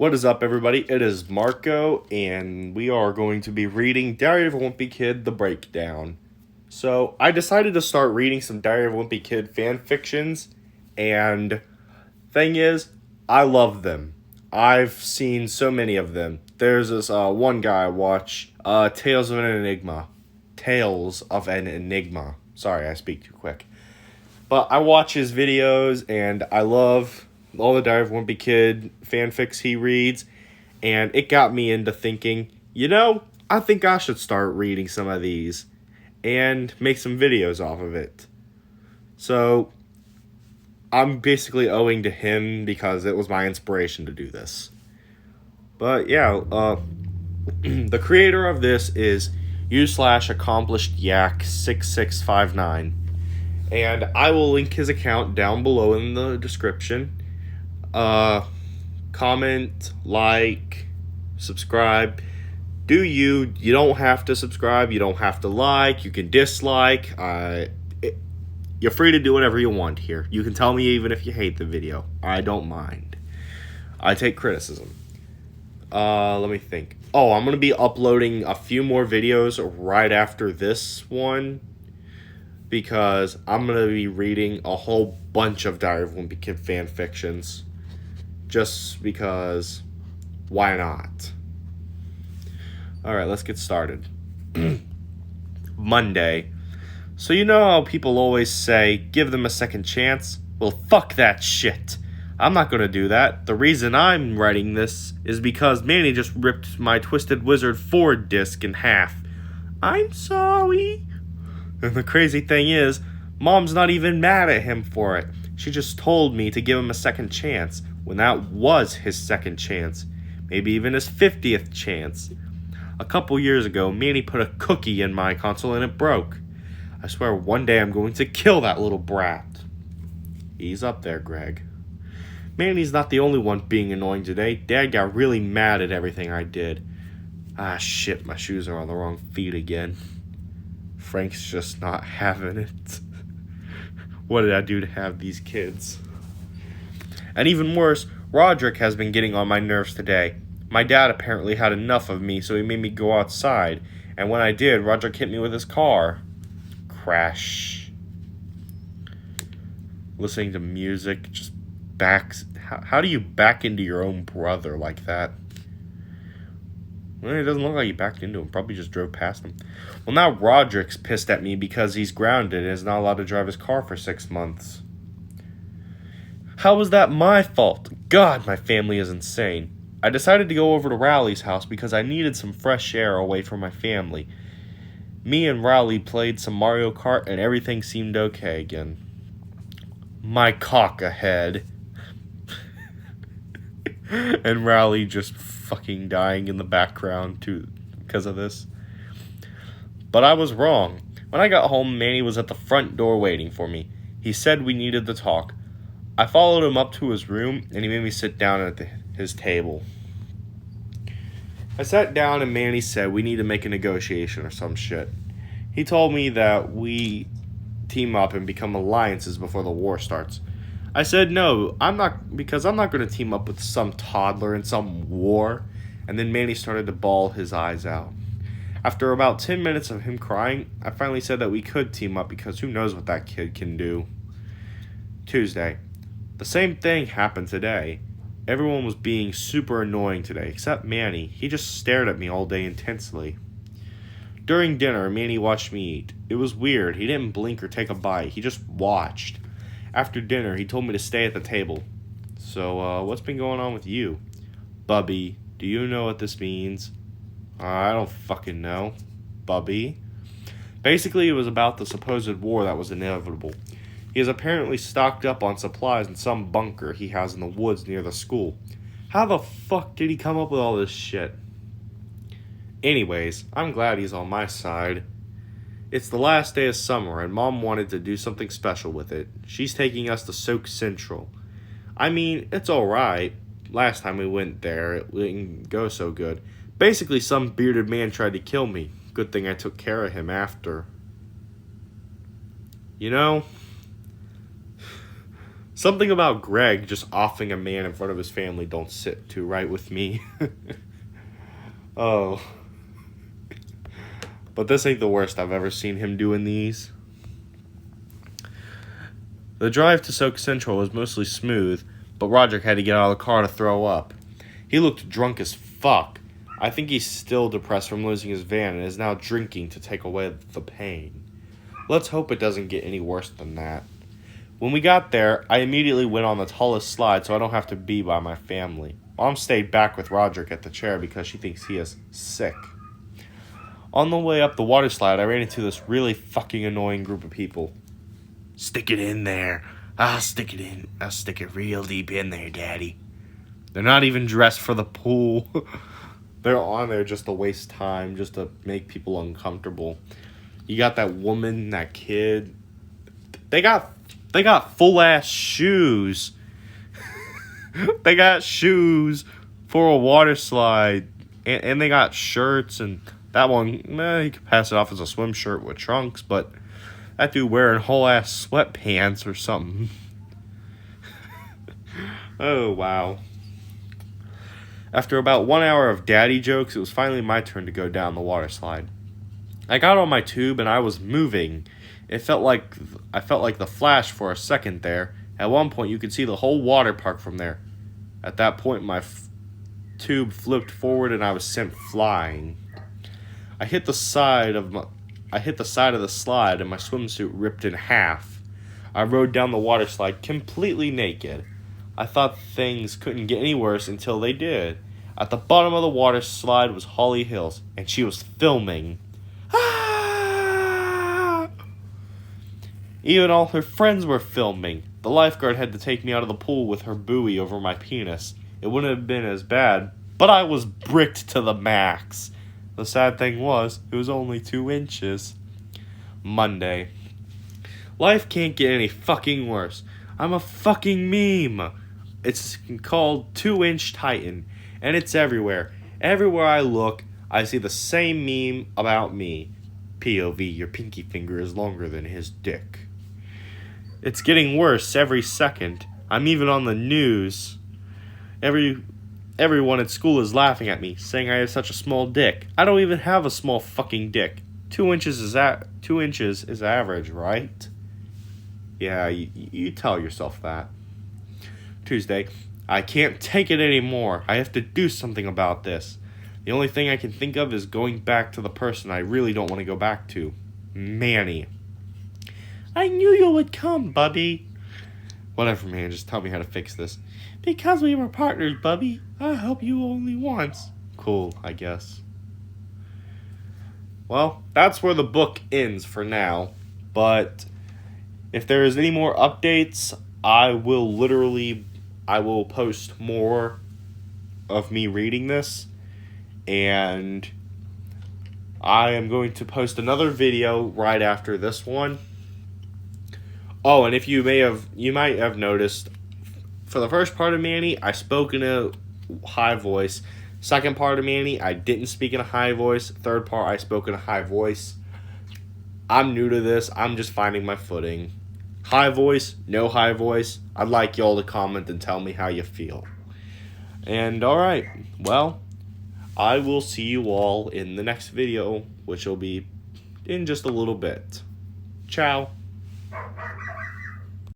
What is up, everybody? It is Marco, and we are going to be reading Diary of a Wimpy Kid, The Breakdown. So, I decided to start reading some Diary of a Wimpy Kid fan fictions, and thing is, I love them. I've seen so many of them. There's this one guy I watch, Tales of an Enigma. Tales of an Enigma. Sorry, I speak too quick. But I watch his videos, and I love all the Diary of a Wimpy Kid fanfics he reads, and it got me into thinking, I think I should start reading some of these and make some videos off of it. So, I'm basically owing to him because it was my inspiration to do this. But yeah, the creator of this is u/accomplished-yak6659. And I will link his account down below in the description. Comment, like, subscribe. You don't have to subscribe, you don't have to like, you can dislike. You're free to do whatever you want here. You can tell me even if you hate the video. I don't mind. I take criticism. Let me think. Oh, I'm going to be uploading a few more videos right after this one, because I'm going to be reading a whole bunch of Diary of a Wimpy Kid fan fictions. Just because, why not? Alright, let's get started. Monday. So you know how people always say, give them a second chance? Well, fuck that shit. I'm not going to do that. The reason I'm writing this is because Manny just ripped my Twisted Wizard 4 disc in half. I'm sorry. And the crazy thing is, Mom's not even mad at him for it. She just told me to give him a second chance, when that was his second chance. Maybe even his 50th chance. A couple years ago, Manny put a cookie in my console and it broke. I swear one day I'm going to kill that little brat. Ease up there, Greg. Manny's not the only one being annoying today. Dad got really mad at everything I did. Ah, shit, my shoes are on the wrong feet again. Frank's just not having it. What did I do to have these kids? And even worse, Roderick has been getting on my nerves today. My dad apparently had enough of me, so he made me go outside. And when I did, Roderick hit me with his car. Crash. Listening to music just backs... How do you back into your own brother like that? Well, it doesn't look like he backed into him. Probably just drove past him. Well, now Roderick's pissed at me because he's grounded and is not allowed to drive his car for 6 months. How was that my fault? God, my family is insane. I decided to go over to Rowley's house because I needed some fresh air away from my family. Me and Rowley played some Mario Kart and everything seemed okay again. My cock ahead. And Rowley just fucking dying in the background too because of this. But I was wrong. When I got home, Manny was at the front door waiting for me. He said we needed to talk. I followed him up to his room, and he made me sit down at his table. I sat down, and Manny said we need to make a negotiation or some shit. He told me that we team up and become alliances before the war starts. I said no, because I'm not going to team up with some toddler in some war. And then Manny started to bawl his eyes out. After about 10 minutes of him crying, I finally said that we could team up because who knows what that kid can do. Tuesday. The same thing happened today. Everyone was being super annoying today, except Manny. He just stared at me all day intensely. During dinner, Manny watched me eat. It was weird. He didn't blink or take a bite. He just watched. After dinner, he told me to stay at the table. So, what's been going on with you? Bubby, do you know what this means? I don't fucking know. Bubby? Basically, it was about the supposed war that was inevitable. He is apparently stocked up on supplies in some bunker he has in the woods near the school. How the fuck did he come up with all this shit? Anyways, I'm glad he's on my side. It's the last day of summer, and Mom wanted to do something special with it. She's taking us to Soak Central. I mean, it's alright. Last time we went there, it didn't go so good. Basically, some bearded man tried to kill me. Good thing I took care of him after. Something about Greg just offing a man in front of his family don't sit too right with me. Oh. But this ain't the worst I've ever seen him doing these. The drive to Soak Central was mostly smooth, but Roderick had to get out of the car to throw up. He looked drunk as fuck. I think he's still depressed from losing his van and is now drinking to take away the pain. Let's hope it doesn't get any worse than that. When we got there, I immediately went on the tallest slide so I don't have to be by my family. Mom stayed back with Roderick at the chair because she thinks he is sick. On the way up the water slide, I ran into this really fucking annoying group of people. Stick it in there. I'll stick it in. I'll stick it real deep in there, Daddy. They're not even dressed for the pool. They're on there just to waste time, just to make people uncomfortable. You got that woman, that kid. They got full ass shoes. They got shoes for a water slide, and they got shirts. And that one, you could pass it off as a swim shirt with trunks, but that dude wearing whole ass sweatpants or something. Oh wow. After about 1 hour of daddy jokes, it was finally my turn to go down the water slide. I got on my tube and I was moving. I felt like the Flash for a second there. At one point, you could see the whole water park from there. At that point, my tube flipped forward and I was sent flying. I hit the side of the slide and my swimsuit ripped in half. I rode down the water slide completely naked. I thought things couldn't get any worse until they did. At the bottom of the water slide was Holly Hills, and she was filming. Ah! Even all her friends were filming. The lifeguard had to take me out of the pool with her buoy over my penis. It wouldn't have been as bad, but I was bricked to the max. The sad thing was, it was only 2 inches. Monday. Life can't get any fucking worse. I'm a fucking meme. It's called 2-Inch Titan, and it's everywhere. Everywhere I look, I see the same meme about me. POV, your pinky finger is longer than his dick. It's getting worse every second. I'm even on the news. Everyone at school is laughing at me, saying I have such a small dick. I don't even have a small fucking dick. 2 inches is 2 inches is average, right? Yeah, you tell yourself that. Tuesday. I can't take it anymore. I have to do something about this. The only thing I can think of is going back to the person I really don't want to go back to. Manny. I knew you would come, Bubby. Whatever, man. Just tell me how to fix this. Because we were partners, Bubby. I help you only once. Cool, I guess. Well, that's where the book ends for now. But if there is any more updates, I will post more of me reading this, and I am going to post another video right after this one. Oh, and if you might have noticed, for the first part of Manny, I spoke in a high voice. Second part of Manny, I didn't speak in a high voice. Third part, I spoke in a high voice. I'm new to this. I'm just finding my footing. High voice, no high voice. I'd like y'all to comment and tell me how you feel. And alright, well, I will see you all in the next video, which will be in just a little bit. Ciao.